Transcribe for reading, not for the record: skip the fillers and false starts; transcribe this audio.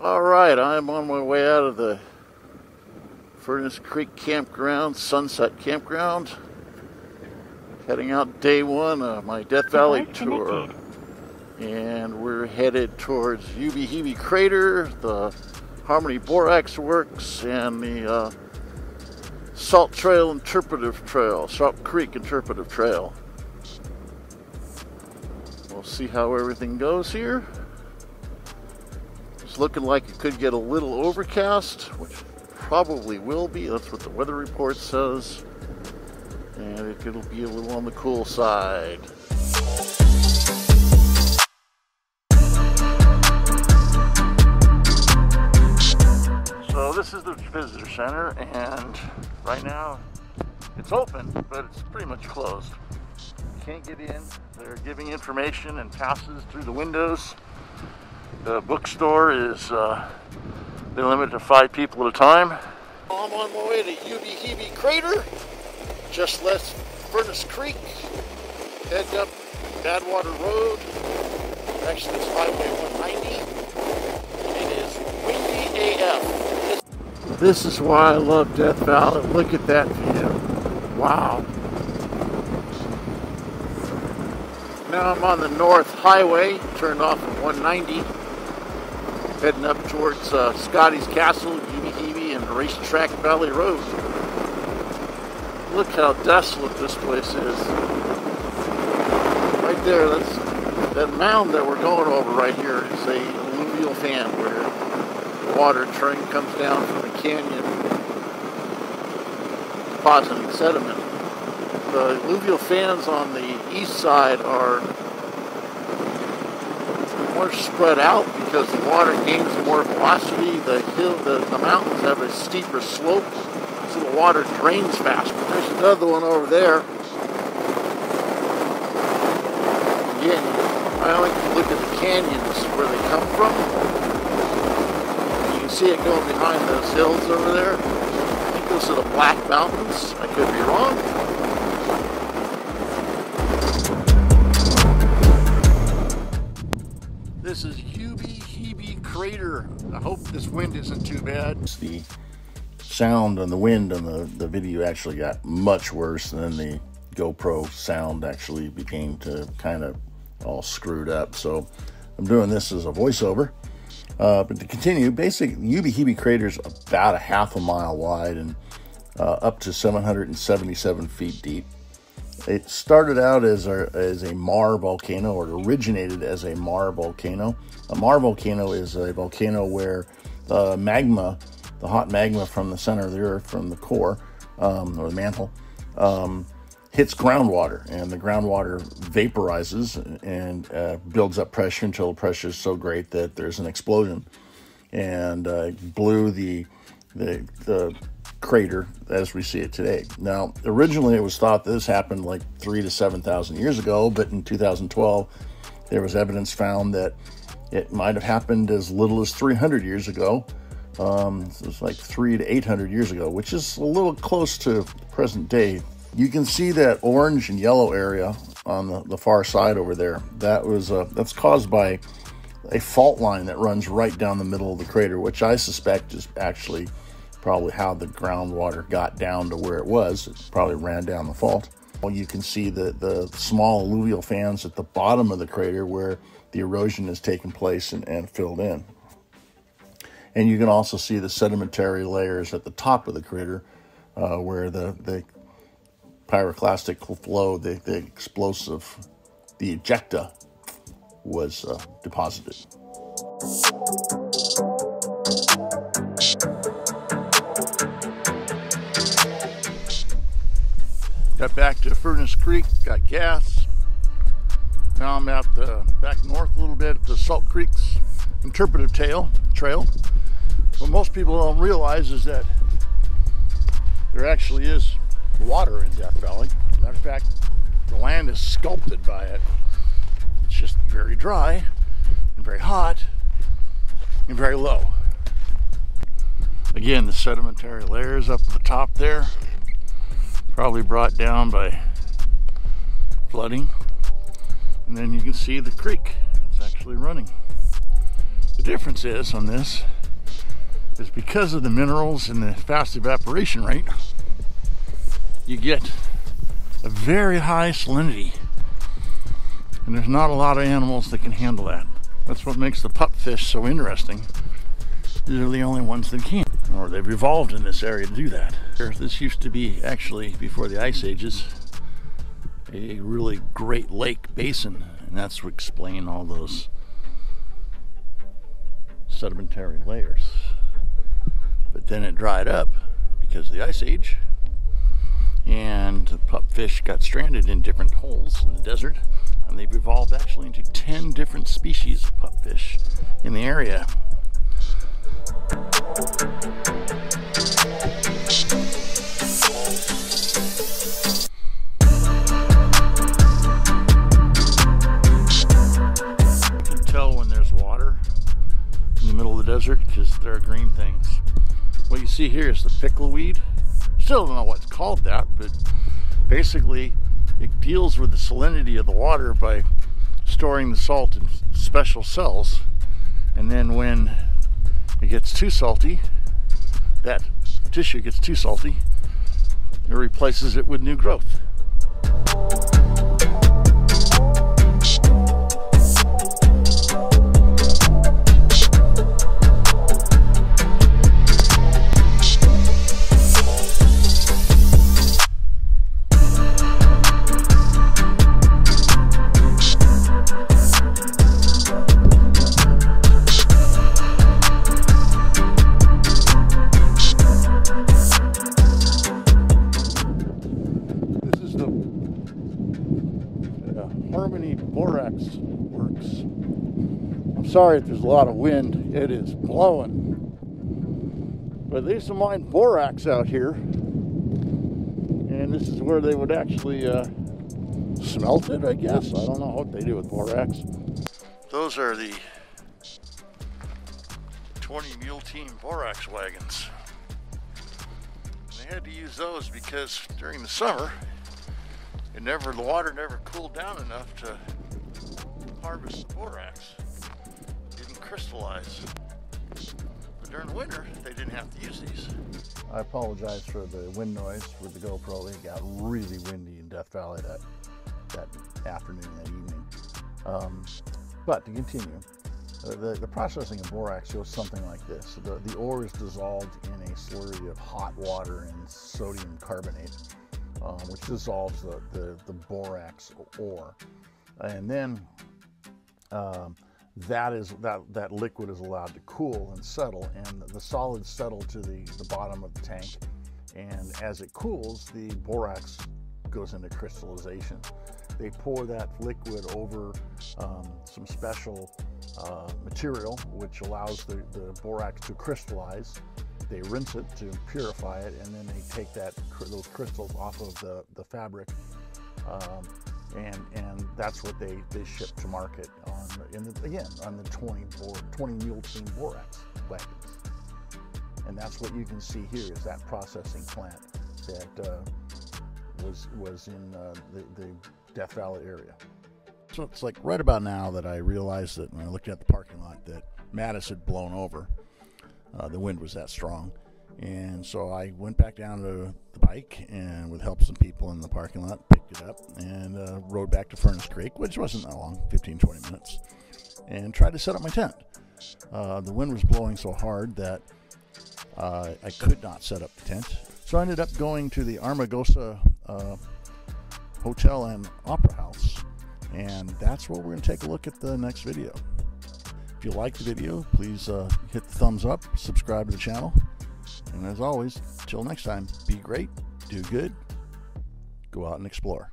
Alright, I'm on my way out of the Furnace Creek Campground, Sunset Campground. Heading out day one of my Death Valley tour. And we're headed towards Uebehebe Crater, the Harmony Borax Works, and the Salt Trail Interpretive Trail, Salt Creek Interpretive Trail. We'll see how everything goes here. It's looking like it could get a little overcast, which probably will be. That's what the weather report says. And it'll be a little on the cool side. So this is the visitor center, and right now it's open, but it's pretty much closed. You can't get in. They're giving information and passes through the windows. The bookstore is they limit to 5 people at a time. I'm on my way to Uebehebe Crater, just left Furnace Creek, heading up Badwater Road. Actually, it's Highway 190. It is windy AF. This is why I love Death Valley. Look at that view. Wow. Now I'm on the North Highway, turned off at 190, heading up towards Scotty's Castle, Ubehebe, and Racetrack Valley Road. Look how desolate this place is. Right there, that mound that we're going over right here is a alluvial fan where the water train comes down from the canyon, depositing sediment. The alluvial fans on the east side are more spread out because the water gains more velocity. The mountains have a steeper slope, so the water drains faster. There's another one over there. Again, I like to look at the canyons where they come from. You can see it going behind those hills over there. I think those are the Black Mountains. I could be wrong. This is Uebehebe Crater. I hope this wind isn't too bad. The sound and the wind on the video actually got much worse, and then the GoPro sound actually became to kind of all screwed up. So I'm doing this as a voiceover. But to continue, basically Uebehebe Crater is about a half a mile wide and up to 777 feet deep. It started out as a Mar volcano, or it originated as a Mar volcano. A Mar volcano is a volcano where the magma, the hot magma from the center of the earth, from the core, or the mantle, hits groundwater, and the groundwater vaporizes and builds up pressure until the pressure is so great that there's an explosion, and blew the crater as we see it today. Now, originally it was thought that this happened like 3,000 to 7,000 years ago, but in 2012 there was evidence found that it might have happened as little as 300 years ago. It was like 300 to 800 years ago, which is a little close to present day. You can see that orange and yellow area on the far side over there. That's caused by a fault line that runs right down the middle of the crater, which I suspect is actually probably how the groundwater got down to where it was. It probably ran down the fault. Well, you can see the small alluvial fans at the bottom of the crater where the erosion has taken place and filled in. And you can also see the sedimentary layers at the top of the crater where the pyroclastic flow, the explosive, the ejecta was deposited. Got back to Furnace Creek, got gas. Now I'm out back north a little bit at the Salt Creek's Interpretive Trail. What most people don't realize is that there actually is water in Death Valley. Matter of fact, the land is sculpted by it. It's just very dry and very hot and very low. Again, the sedimentary layers up at the top there, probably brought down by flooding. And then you can see the creek. It's actually running. The difference is on this is because of the minerals and the fast evaporation rate, you get a very high salinity. And there's not a lot of animals that can handle that. That's what makes the pupfish so interesting. They're the only ones that can, or they've evolved in this area to do that. This used to be, actually, before the ice ages, a really great lake basin, and that's what explains all those sedimentary layers. But then it dried up because of the ice age, and the pupfish got stranded in different holes in the desert, and they've evolved actually into 10 different species of pupfish in the area. You can tell when there's water in the middle of the desert because there are green things. What you see here is the pickleweed. Still don't know what's called that, but basically it deals with the salinity of the water by storing the salt in special cells, and then when it gets too salty, that tissue gets too salty, it replaces it with new growth. Harmony Borax Works. I'm sorry if there's a lot of wind. It is blowing. But they used to mine borax out here, and this is where they would actually smelt it, I guess. I don't know what they do with borax. Those are the 20 mule team borax wagons. And they had to use those because during the summer, the water never cooled down enough to harvest the borax. It didn't crystallize. But during the winter, they didn't have to use these. I apologize for the wind noise with the GoPro. It got really windy in Death Valley that afternoon, that evening. But to continue, the processing of borax goes something like this. The ore is dissolved in a slurry of hot water and sodium carbonate, which dissolves the borax ore, and then that liquid is allowed to cool and settle, and the solids settle to the bottom of the tank, and as it cools, the borax goes into crystallization. They pour that liquid over some special material which allows the borax to crystallize. They rinse it to purify it, and then they take those crystals off of the fabric, and that's what they ship to market on the 20 mule team borax wagons. And that's what you can see here is that processing plant that was in the Death Valley area. So it's like right about now that I realized that when I looked at the parking lot that Mattis had blown over. The wind was that strong, and so I went back down to the bike and with help some people in the parking lot picked it up and rode back to Furnace Creek, which wasn't that long, 15-20 minutes, and tried to set up my tent. The wind was blowing so hard that I could not set up the tent, so I ended up going to the Armagosa Hotel and Opera House, and that's where we're going to take a look at the next video. If you like the video, please hit the thumbs up, subscribe to the channel, and as always, till next time, be great, do good, go out and explore.